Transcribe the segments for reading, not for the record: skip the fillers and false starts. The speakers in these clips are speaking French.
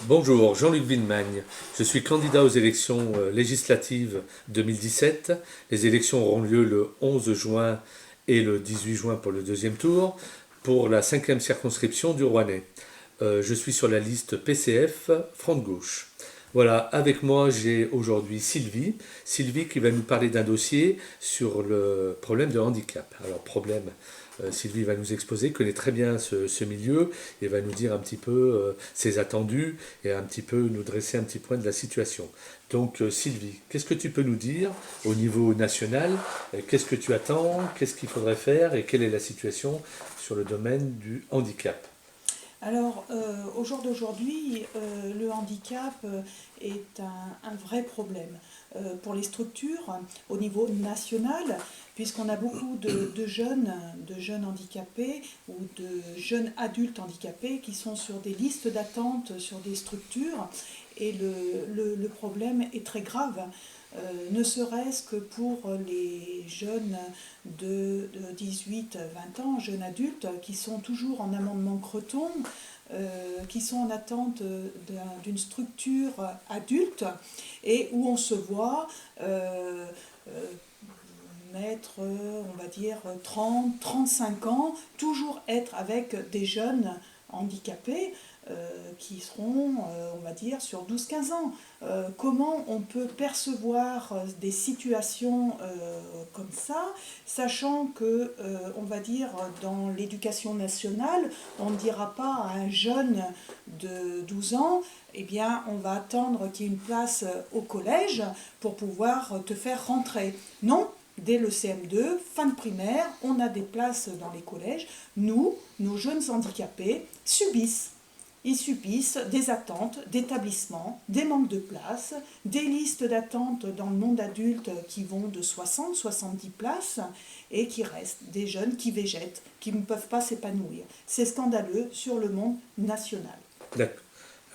Bonjour, Jean-Luc Villemagne. Je suis candidat aux élections législatives 2017. Les élections auront lieu le 11 juin et le 18 juin pour le deuxième tour, pour la 5e circonscription du Rouennais. Je suis sur la liste PCF, Front de Gauche. Voilà, avec moi j'ai aujourd'hui Sylvie. Sylvie qui va nous parler d'un dossier sur le problème de handicap. Alors problème, Sylvie va nous exposer, connaît très bien ce milieu et va nous dire un petit peu ses attendus et un petit peu nous dresser un petit point de la situation. Donc Sylvie, qu'est-ce que tu peux nous dire au niveau national? Qu'est-ce que tu attends? Qu'est-ce qu'il faudrait faire et quelle est la situation sur le domaine du handicap? Alors, au jour d'aujourd'hui, le handicap est un vrai problème pour les structures au niveau national, puisqu'on a beaucoup de jeunes handicapés ou de jeunes adultes handicapés qui sont sur des listes d'attente sur des structures, et le problème est très grave. Ne serait-ce que pour les jeunes de 18-20 ans, jeunes adultes, qui sont toujours en amendement Creton, qui sont en attente d'une structure adulte et où on se voit mettre, on va dire, 30-35 ans, toujours être avec des jeunes handicapés qui seront, on va dire, sur 12-15 ans. Comment on peut percevoir des situations comme ça, sachant que, on va dire, dans l'éducation nationale, on ne dira pas à un jeune de 12 ans, eh bien, on va attendre qu'il y ait une place au collège pour pouvoir te faire rentrer. Non, dès le CM2, fin de primaire, on a des places dans les collèges. Nous, nos jeunes handicapés, subissent. Ils subissent des attentes d'établissements, des manques de places, des listes d'attente dans le monde adulte qui vont de 60-70 places et qui restent des jeunes qui végètent, qui ne peuvent pas s'épanouir. C'est scandaleux sur le monde national. D'accord.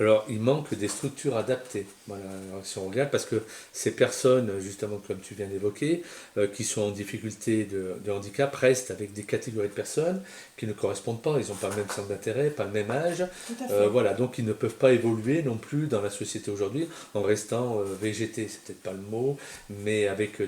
Alors, il manque des structures adaptées. Voilà, alors, si on regarde, parce que ces personnes, justement, comme tu viens d'évoquer, qui sont en difficulté de handicap, restent avec des catégories de personnes qui ne correspondent pas. Ils n'ont pas le même centre d'intérêt, pas le même âge. Tout à fait. Voilà, donc ils ne peuvent pas évoluer non plus dans la société aujourd'hui en restant végétés. C'est peut-être pas le mot, mais avec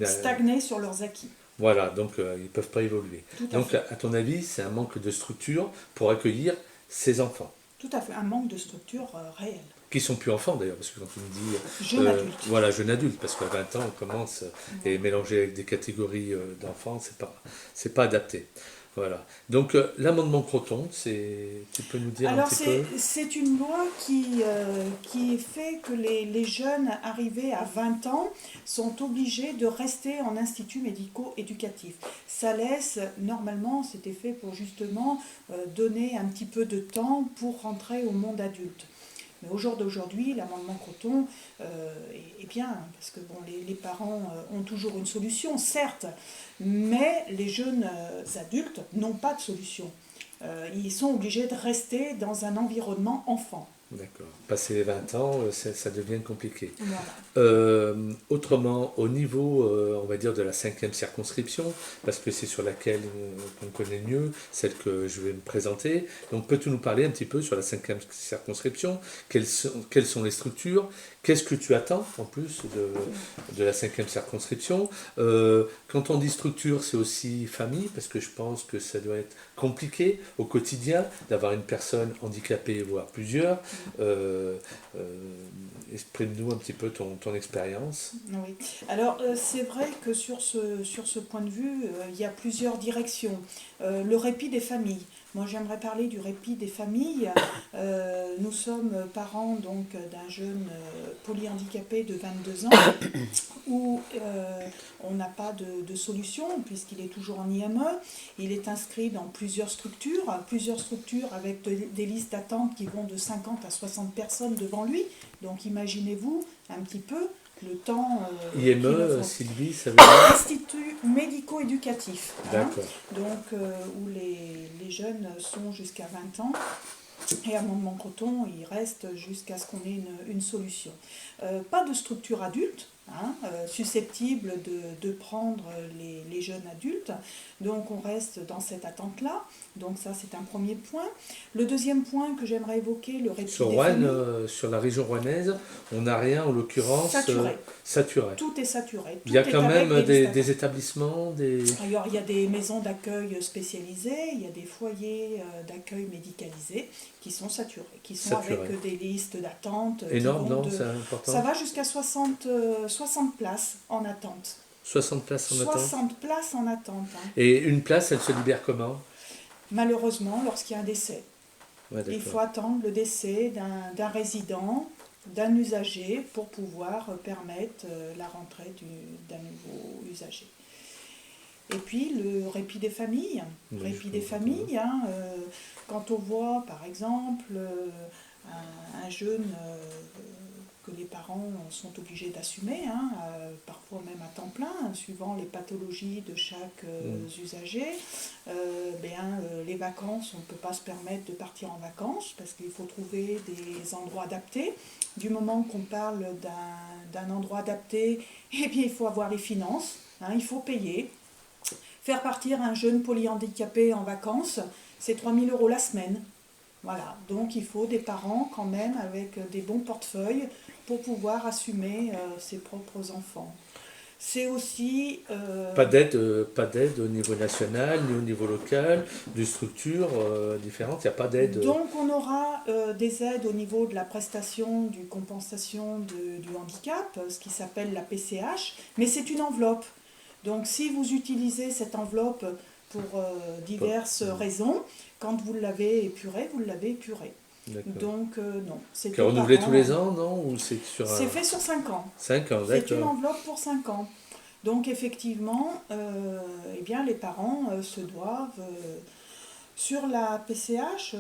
Stagner sur leurs acquis. voilà, donc ils ne peuvent pas évoluer. Tout à Donc, fait. à ton avis, c'est un manque de structure pour accueillir ces enfants. Tout à fait. Un manque de structure réelle. Qui sont plus enfants d'ailleurs, parce que quand tu me dis, Jeune adulte. voilà, jeune adulte, parce qu'à 20 ans, on commence et mélanger avec des catégories d'enfants, c'est pas adapté. Voilà. Donc, l'amendement Croton, tu peux nous dire un Alors petit peu? c'est une loi qui fait que les jeunes arrivés à 20 ans sont obligés de rester en institut médico-éducatif. Ça laisse, normalement, c'était fait pour justement donner un petit peu de temps pour rentrer au monde adulte. Mais au jour d'aujourd'hui, l'amendement Croton est bien, parce que bon, les parents ont toujours une solution, certes, mais les jeunes adultes n'ont pas de solution. Ils sont obligés de rester dans un environnement enfant. D'accord. Passé les 20 ans, ça devient compliqué. Voilà. Autrement, au niveau, on va dire, de la 5e circonscription, parce que c'est sur laquelle on connaît mieux, celle que je vais me présenter. Donc, peux-tu nous parler un petit peu sur la 5e circonscription? Quelles sont les structures? Qu'est-ce que tu attends en plus de la 5e circonscription? Quand on dit structure, c'est aussi famille, parce que je pense que ça doit être compliqué au quotidien d'avoir une personne handicapée, voire plusieurs. Euh, euh, Exprime-nous un petit peu ton expérience. Oui. Alors, c'est vrai que sur ce point de vue, il y a plusieurs directions. Le répit des familles. Moi, j'aimerais parler du répit des familles. Nous sommes parents donc d'un jeune polyhandicapé de 22 ans où on n'a pas de solution puisqu'il est toujours en IME. Il est inscrit dans plusieurs structures avec des listes d'attente qui vont de 50 à 60 personnes devant lui. Donc imaginez-vous un petit peu le temps qu'il IME, faut. Sylvie, ça veut dire? Institut médico-éducatif, hein, D'accord. donc où les jeunes sont jusqu'à 20 ans. Et à Montmont-Croton, il reste jusqu'à ce qu'on ait une solution. Pas de structure adulte, hein, susceptibles de prendre les jeunes adultes. Donc on reste dans cette attente-là. Donc ça, c'est un premier point. Le deuxième point que j'aimerais évoquer, le répit Sur des Roanne, familles. sur la région rouennaise, on n'a rien en l'occurrence Saturé. saturé. Tout est saturé. Il y a Tout est quand avec même des listades. des établissements, des... Alors, il y a des maisons d'accueil spécialisées, il y a des foyers d'accueil médicalisés qui sont saturés, qui sont Saturés. avec des listes d'attente. Énorme, non? C'est important. Ça va jusqu'à 60 places en attente. 60 places en attente. 60 places en attente. Hein. Et une place, elle se libère comment? Malheureusement, lorsqu'il y a un décès. Ouais, Il faut d'accord. attendre le décès d'un résident, d'un usager, pour pouvoir permettre la rentrée d'un nouveau usager. Et puis le répit des familles. Oui, Répit je des comprends. familles, hein, quand on voit par exemple un jeune que les parents sont obligés d'assumer, hein, parfois même à temps plein, hein, suivant les pathologies de chaque usager. Les vacances, on ne peut pas se permettre de partir en vacances parce qu'il faut trouver des endroits adaptés. Du moment qu'on parle d'un endroit adapté, eh bien, il faut avoir les finances, hein, il faut payer. Faire partir un jeune polyhandicapé en vacances, c'est 3 000 € la semaine. Voilà, donc il faut des parents quand même avec des bons portefeuilles pour pouvoir assumer ses propres enfants. C'est aussi... Pas d'aide au niveau national, ni au niveau local, de structures différentes, il n'y a pas d'aide. Donc on aura des aides au niveau de la prestation du compensation du handicap, ce qui s'appelle la PCH, mais c'est une enveloppe. Donc si vous utilisez cette enveloppe pour diverses raisons, quand vous l'avez épurée, vous l'avez épurée. Donc non, c'est Qui est renouvelé tous les ans, non? Ou c'est sur C'est fait sur 5 ans. 5 ans, C'est une d'accord. enveloppe pour 5 ans. Donc effectivement, eh bien, les parents se doivent, sur la PCH,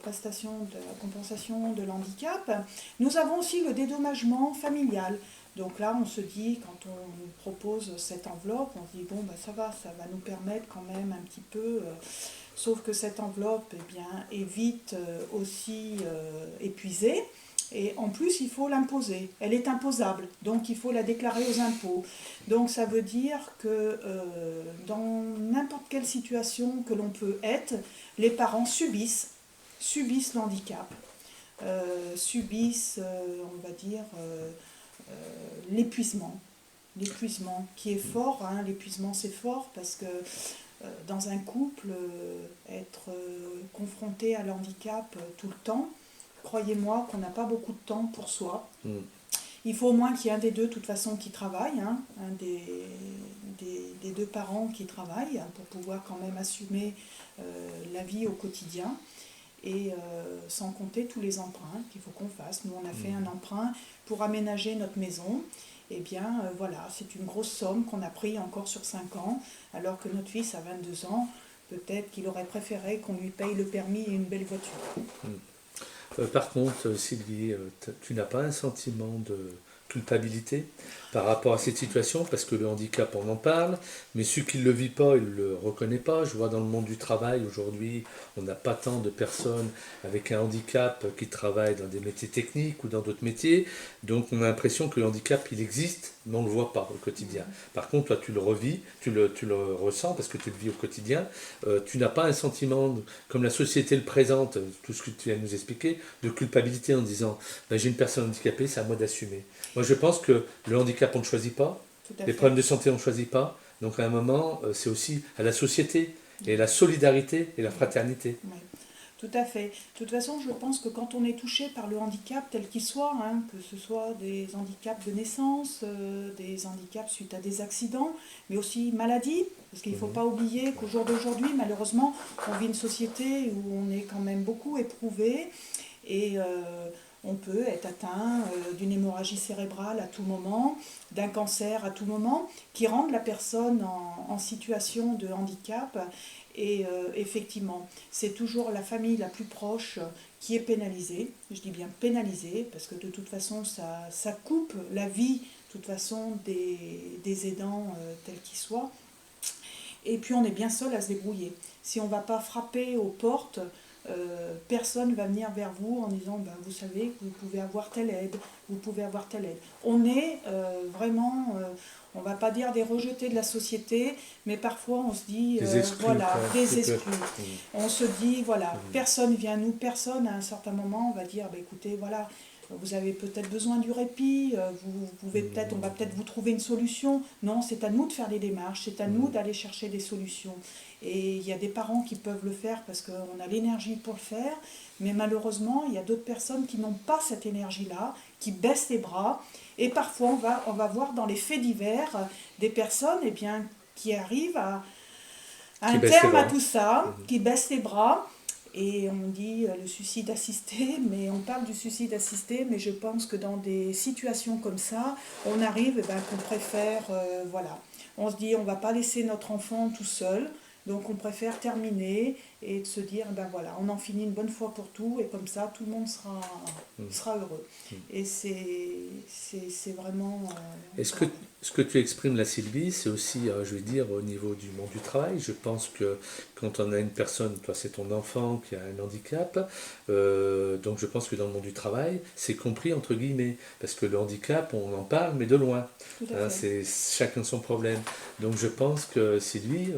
prestation de la compensation de l'handicap, nous avons aussi le dédommagement familial. Donc là, on se dit, quand on nous propose cette enveloppe, on se dit, bon, ben, ça va nous permettre quand même un petit peu, sauf que cette enveloppe eh bien, est vite aussi épuisée. Et en plus, il faut l'imposer. Elle est imposable, donc il faut la déclarer aux impôts. Donc ça veut dire que dans n'importe quelle situation que l'on peut être, les parents subissent le handicap, subissent, on va dire, l'épuisement. L'épuisement qui est fort, hein. L'épuisement c'est fort parce que dans un couple, être confronté à l'handicap tout le temps, croyez-moi qu'on n'a pas beaucoup de temps pour soi. Il faut au moins qu'il y ait un des deux, de toute façon, qui travaille, hein, un des deux parents qui travaille pour pouvoir quand même assumer la vie au quotidien. Et sans compter tous les emprunts qu'il faut qu'on fasse. Nous, on a fait un emprunt pour aménager notre maison. Eh bien, voilà, c'est une grosse somme qu'on a pris encore sur 5 ans, alors que notre fils a 22 ans. Peut-être qu'il aurait préféré qu'on lui paye le permis et une belle voiture. Par contre, Sylvie, tu n'as pas un sentiment de culpabilité par rapport à cette situation, parce que le handicap, on en parle, mais celui qui ne le vit pas, il ne le reconnaît pas. Je vois dans le monde du travail, aujourd'hui, on n'a pas tant de personnes avec un handicap qui travaillent dans des métiers techniques ou dans d'autres métiers, donc on a l'impression que le handicap, il existe, mais on ne le voit pas au quotidien. Par contre, toi, tu le revis, tu le ressens, parce que tu le vis au quotidien. Tu n'as pas un sentiment, comme la société le présente, tout ce que tu viens de nous expliquer, de culpabilité en disant ben, j'ai une personne handicapée, c'est à moi d'assumer. Moi, je pense que le handicap, on ne choisit pas, les problèmes de santé, on ne choisit pas. Donc, à un moment, c'est aussi à la société, et la solidarité et la fraternité. Oui, tout à fait. De toute façon, je pense que quand on est touché par le handicap, tel qu'il soit, hein, que ce soit des handicaps de naissance, des handicaps suite à des accidents, mais aussi maladies, parce qu'il ne faut pas oublier qu'au jour d'aujourd'hui, malheureusement, on vit une société où on est quand même beaucoup éprouvé, et on peut être atteint d'une hémorragie cérébrale à tout moment, d'un cancer à tout moment, qui rendent la personne en situation de handicap. Et effectivement, c'est toujours la famille la plus proche qui est pénalisée. Je dis bien pénalisée, parce que de toute façon, ça coupe la vie, de toute façon, des aidants tels qu'ils soient. Et puis on est bien seul à se débrouiller. Si on ne va pas frapper aux portes personne ne va venir vers vous en disant ben, vous savez que vous pouvez avoir telle aide, vous pouvez avoir telle aide. On est vraiment, on ne va pas dire des rejetés de la société, mais parfois on se dit Des exclus, voilà, quoi, un des petit peu. exclus. On se dit voilà, personne vient à nous, personne à un certain moment on va dire ben, écoutez, voilà. Vous avez peut-être besoin du répit, vous pouvez peut-être, on va peut-être vous trouver une solution. Non, c'est à nous de faire les démarches, c'est à nous d'aller chercher des solutions. Et il y a des parents qui peuvent le faire parce qu'on a l'énergie pour le faire, mais malheureusement, il y a d'autres personnes qui n'ont pas cette énergie-là, qui baissent les bras. Et parfois, on va voir dans les faits divers des personnes eh bien, qui arrivent à un terme à tout ça, qui baissent les bras. Et on dit le suicide assisté, mais on parle du suicide assisté, mais je pense que dans des situations comme ça, on arrive eh ben, qu'on préfère, voilà, on se dit on ne va pas laisser notre enfant tout seul, donc on préfère terminer et de se dire ben voilà, on en finit une bonne fois pour tout et comme ça tout le monde sera heureux. Et c'est vraiment... Est-ce que ce que tu exprimes là, Sylvie, c'est aussi, je vais dire, au niveau du monde du travail. Je pense que quand on a une personne, toi c'est ton enfant qui a un handicap, donc je pense que dans le monde du travail, c'est compris entre guillemets, parce que le handicap, on en parle, mais de loin. Hein, c'est chacun son problème. Donc je pense que Sylvie,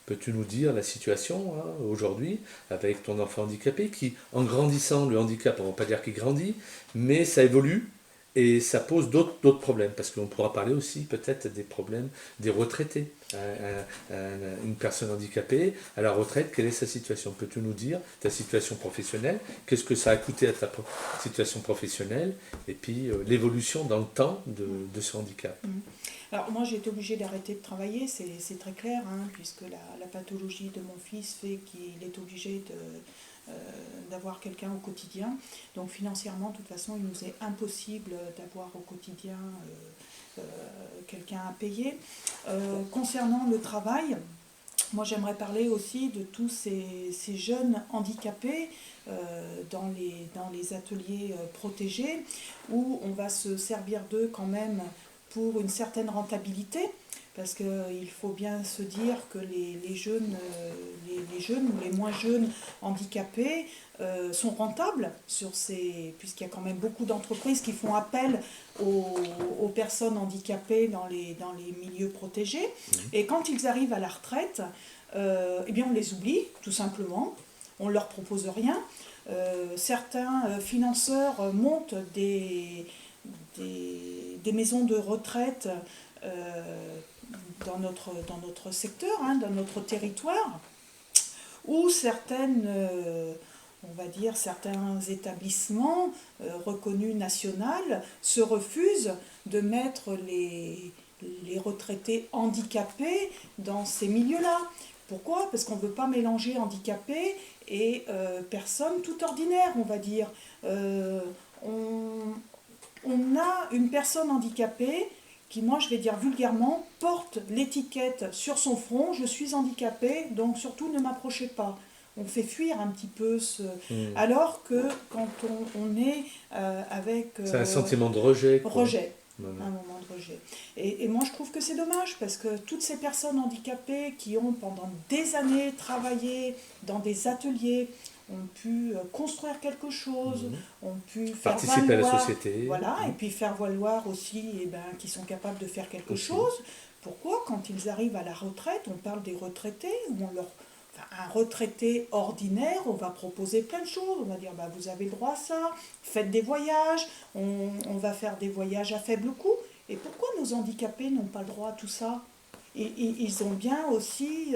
peux-tu nous dire la situation hein, aujourd'hui avec ton enfant handicapé qui, en grandissant, le handicap, on ne va pas dire qu'il grandit, mais ça évolue. Et ça pose d'autres problèmes, parce qu'on pourra parler aussi peut-être des problèmes des retraités. Une personne handicapée, à la retraite, quelle est sa situation? Peux-tu nous dire ta situation professionnelle? Qu'est-ce que ça a coûté à ta situation professionnelle? Et puis l'évolution dans le temps de ce handicap. Alors moi j'ai été obligée d'arrêter de travailler, c'est très clair, hein, puisque la pathologie de mon fils fait qu'il est obligé d'avoir quelqu'un au quotidien. Donc financièrement, de toute façon, il nous est impossible d'avoir au quotidien quelqu'un à payer. Concernant le travail, moi j'aimerais parler aussi de tous ces jeunes handicapés dans les ateliers protégés, où on va se servir d'eux quand même pour une certaine rentabilité. Parce qu'il faut bien se dire que les jeunes ou les moins jeunes handicapés sont rentables puisqu'il y a quand même beaucoup d'entreprises qui font appel aux personnes handicapées dans les milieux protégés. Et quand ils arrivent à la retraite, eh bien on les oublie, tout simplement. On ne leur propose rien. Certains financeurs montent des maisons de retraite dans notre secteur, hein, dans notre territoire, où certains établissements reconnus nationaux se refusent de mettre les retraités handicapés dans ces milieux-là. Pourquoi? Parce qu'on ne veut pas mélanger handicapés et personnes tout ordinaires, on va dire. On a une personne handicapée qui, moi je vais dire vulgairement, porte l'étiquette sur son front, je suis handicapé, donc surtout ne m'approchez pas. On fait fuir un petit peu alors que quand on est avec... c'est un sentiment de rejet. Rejet. Un moment de rejet. Et moi je trouve que c'est dommage parce que toutes ces personnes handicapées qui ont pendant des années travaillé dans des ateliers, ont pu construire quelque chose, ont pu faire participer valoir, à la société. Voilà, et puis faire valoir aussi qu'ils sont capables de faire quelque chose. Pourquoi, quand ils arrivent à la retraite, on parle des retraités, un retraité ordinaire, on va proposer plein de choses. On va dire, vous avez le droit à ça, faites des voyages, on va faire des voyages à faible coût. Et pourquoi nos handicapés n'ont pas le droit à tout ça? Ils ont bien aussi...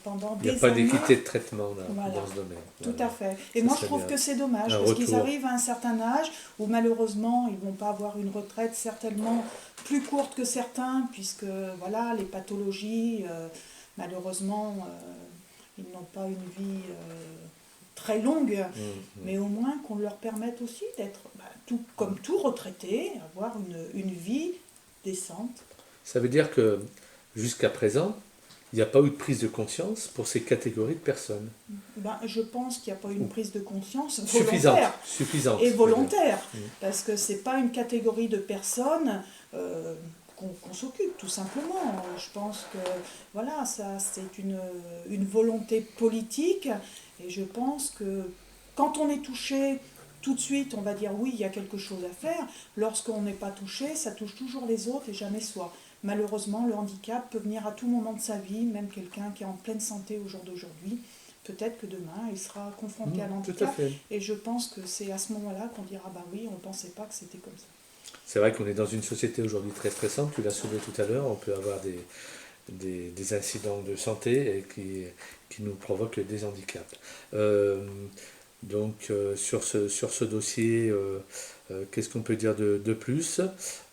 pendant des années. Il n'y a pas d'équité de traitement dans ce domaine. Tout à fait. Et moi, je trouve que c'est dommage, parce qu'ils arrivent à un certain âge où malheureusement, ils ne vont pas avoir une retraite certainement plus courte que certains, puisque voilà, les pathologies, malheureusement, ils n'ont pas une vie très longue, mais au moins qu'on leur permette aussi d'être, comme tout retraité, avoir une vie décente. Ça veut dire que jusqu'à présent, il n'y a pas eu de prise de conscience pour ces catégories de personnes. Je pense qu'il n'y a pas eu une prise de conscience suffisante et volontaire, parce que ce n'est pas une catégorie de personnes qu'on s'occupe, tout simplement. Je pense que voilà, ça c'est une volonté politique, et je pense que quand on est touché, tout de suite on va dire oui, il y a quelque chose à faire. Lorsqu'on n'est pas touché, ça touche toujours les autres et jamais soi. Malheureusement, le handicap peut venir à tout moment de sa vie, même quelqu'un qui est en pleine santé au jour d'aujourd'hui. Peut-être que demain, il sera confronté à Tout à l'handicap. fait. Et je pense que c'est à ce moment-là qu'on dira, bah oui, on ne pensait pas que c'était comme ça. C'est vrai qu'on est dans une société aujourd'hui très stressante, tu l'as soulevé tout à l'heure, on peut avoir des incidents de santé et qui nous provoquent des handicaps. Sur ce dossier, qu'est-ce qu'on peut dire de plus?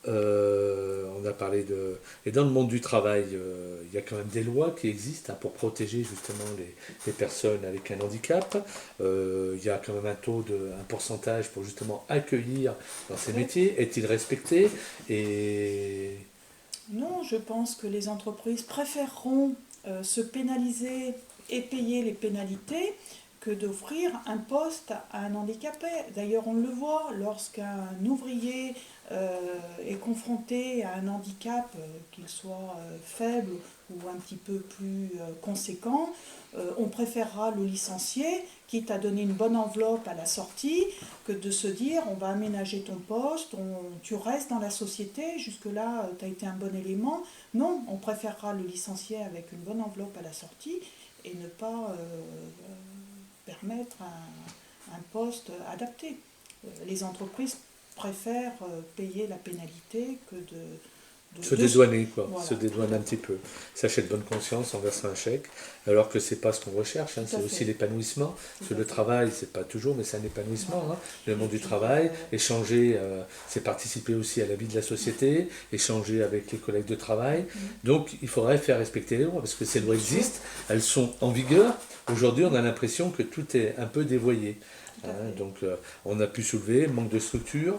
On a parlé de... Et dans le monde du travail, il y a quand même des lois qui existent, hein, pour protéger justement les personnes avec un handicap. Il y a quand même un pourcentage pour justement accueillir dans ces métiers. Est-il respecté? Et... Non, je pense que les entreprises préféreront se pénaliser et payer les pénalités que d'offrir un poste à un handicapé. D'ailleurs, on le voit, lorsqu'un ouvrier est confronté à un handicap, qu'il soit faible ou un petit peu plus conséquent, on préférera le licencier, quitte à donner une bonne enveloppe à la sortie, que de se dire on va aménager ton poste, tu restes dans la société, jusque-là tu as été un bon élément. Non, on préférera le licencier avec une bonne enveloppe à la sortie et ne pas permettre un poste adapté. Les entreprises préfèrent payer la pénalité que se dédouaner, quoi, voilà, se dédouaner un petit peu. S'acheter de bonne conscience en versant un chèque, alors que c'est pas ce qu'on recherche, hein, c'est aussi l'épanouissement. Parce que le travail, c'est pas toujours, mais c'est un épanouissement. Hein. Le monde du travail, échanger, c'est participer aussi à la vie de la société, échanger avec les collègues de travail. Donc il faudrait faire respecter les lois, parce que ces lois existent, elles sont en vigueur. Aujourd'hui, on a l'impression que tout est un peu dévoyé. Hein. Donc on a pu soulever manque de structure.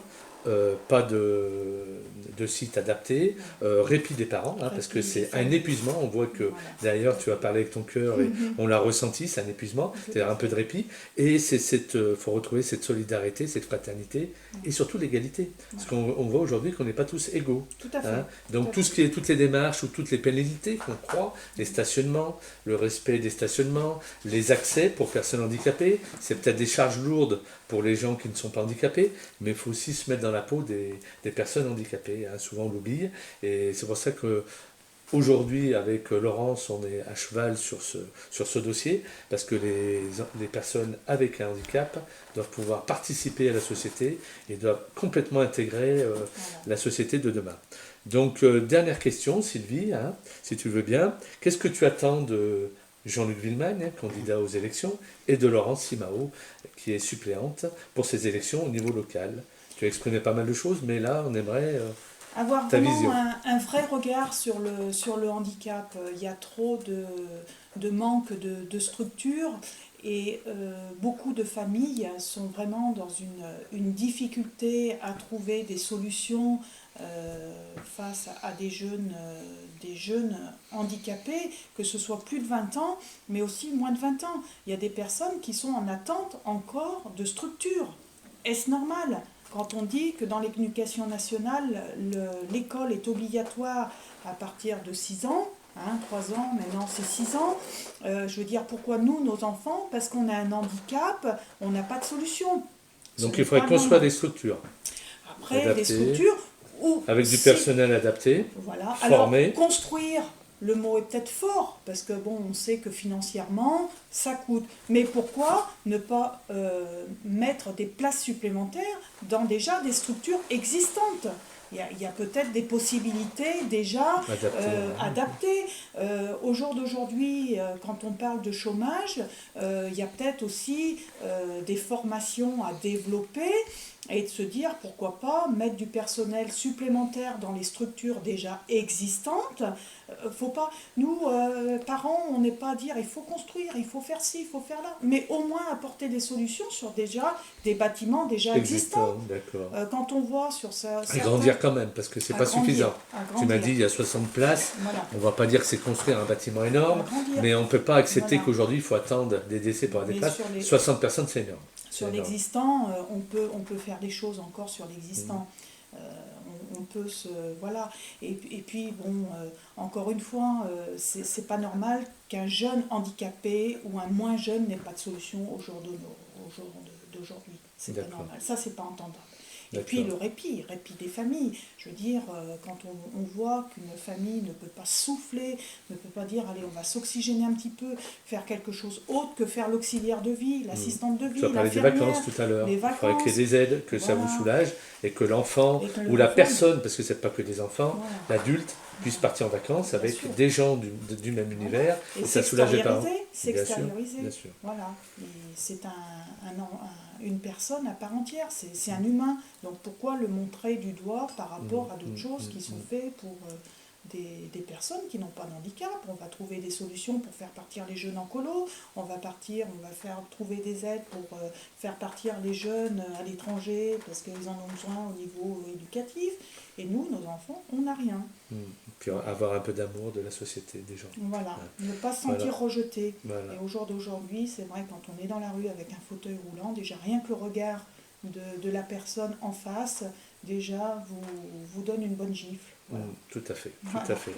Pas de site adapté, répit des parents, hein, parce que c'est un épuisement, on voit que d'ailleurs tu as parlé avec ton cœur et on l'a ressenti, c'est un épuisement, c'est-à-dire un peu de répit, et faut retrouver cette solidarité, cette fraternité, et surtout l'égalité, parce qu'on voit aujourd'hui qu'on n'est pas tous égaux. Tout à fait. Hein. Donc toutes les démarches ou toutes les pénalités qu'on croit, les stationnements, le respect des stationnements, les accès pour personnes handicapées, c'est peut-être des charges lourdes pour les gens qui ne sont pas handicapés, mais il faut aussi se mettre dans la peau des personnes handicapées. Hein. Souvent on l'oublie, et c'est pour ça que aujourd'hui, avec Laurence, on est à cheval sur ce dossier, parce que les personnes avec un handicap doivent pouvoir participer à la société et doivent complètement intégrer la société de demain. Donc, dernière question, Sylvie, hein, si tu veux bien, qu'est-ce que tu attends de Jean-Luc Villemagne, hein, candidat aux élections, et de Laurence Simao, qui est suppléante pour ces élections au niveau local? Tu as exprimé pas mal de choses, mais là, on aimerait avoir ta vraiment vision. un vrai regard sur le handicap. Il y a trop de manque de structure, et beaucoup de familles sont vraiment dans une difficulté à trouver des solutions face à des jeunes handicapés, que ce soit plus de 20 ans, mais aussi moins de 20 ans. Il y a des personnes qui sont en attente encore de structure. Est-ce normal ? Quand on dit que dans l'éducation nationale, l'école est obligatoire à partir de 6 ans, 3 ans, maintenant c'est 6 ans, je veux dire, pourquoi nous, nos enfants, parce qu'on a un handicap, on n'a pas de solution. Donc il faudrait construire des structures. Après, adaptées, des structures où... avec du personnel adapté, voilà. formé. Alors, construire, le mot est peut-être fort, parce que bon, on sait que financièrement, ça coûte. Mais pourquoi ne pas mettre des places supplémentaires dans déjà des structures existantes ? Il y a peut-être des possibilités déjà adaptées. Au jour d'aujourd'hui, quand on parle de chômage, il y a peut-être aussi des formations à développer, et de se dire pourquoi pas mettre du personnel supplémentaire dans les structures déjà existantes. Faut pas, nous, parents, on n'est pas à dire il faut construire, il faut faire ci, il faut faire là, mais au moins apporter des solutions sur déjà des bâtiments déjà existants. Quand on voit sur ça... Agrandir quand même, parce que c'est pas suffisant. Tu m'as dit il y a 60 places, voilà. On va pas dire que c'est construire un bâtiment énorme, mais on peut pas accepter qu'aujourd'hui il faut attendre des décès pour avoir des places. 60 personnes, c'est énorme. Sur l'existant, on peut faire des choses encore sur l'existant. on peut se... Voilà. Et puis, bon, encore une fois, c'est pas normal qu'un jeune handicapé ou un moins jeune n'ait pas de solution au jour d'aujourd'hui. C'est pas normal. Ça, c'est pas entendable. Et puis le répit des familles. Je veux dire, quand on voit qu'une famille ne peut pas souffler, ne peut pas dire, allez, on va s'oxygéner un petit peu, faire quelque chose autre que faire l'auxiliaire de vie, l'assistante de vie, tu as parlé des vacances tout à l'heure. Il faudrait qu'il y ait des aides, que ça vous soulage, et que l'enfant ou la personne, parce que c'est pas que des enfants, l'adulte, puisse partir en vacances avec des gens du même univers, et ça soulage les parents. S'extérioriser. Bien sûr. Voilà. Et c'est une personne à part entière, c'est un humain. Donc pourquoi le montrer du doigt par rapport à d'autres choses qui sont faites pour des personnes qui n'ont pas de handicap? On va trouver des solutions pour faire partir les jeunes en colo, on va trouver des aides pour faire partir les jeunes à l'étranger parce qu'ils en ont besoin au niveau éducatif. Et nous, nos enfants, on n'a rien. Puis avoir un peu d'amour de la société, des gens. Voilà, ne pas se sentir rejeté. Voilà. Et au jour d'aujourd'hui, c'est vrai, quand on est dans la rue avec un fauteuil roulant, déjà rien que le regard de la personne en face, déjà vous donne une bonne gifle. Voilà. Tout à fait, tout à fait.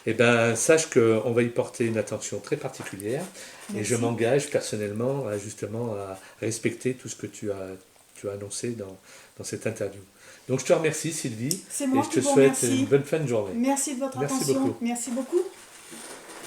Eh bien, sache qu'on va y porter une attention très particulière. Merci. Et je m'engage personnellement justement à respecter tout ce que tu as annoncé dans cette interview. Donc je te remercie Sylvie. C'est moi et je te souhaite une bonne fin de journée. Merci de votre attention. Beaucoup. Merci beaucoup.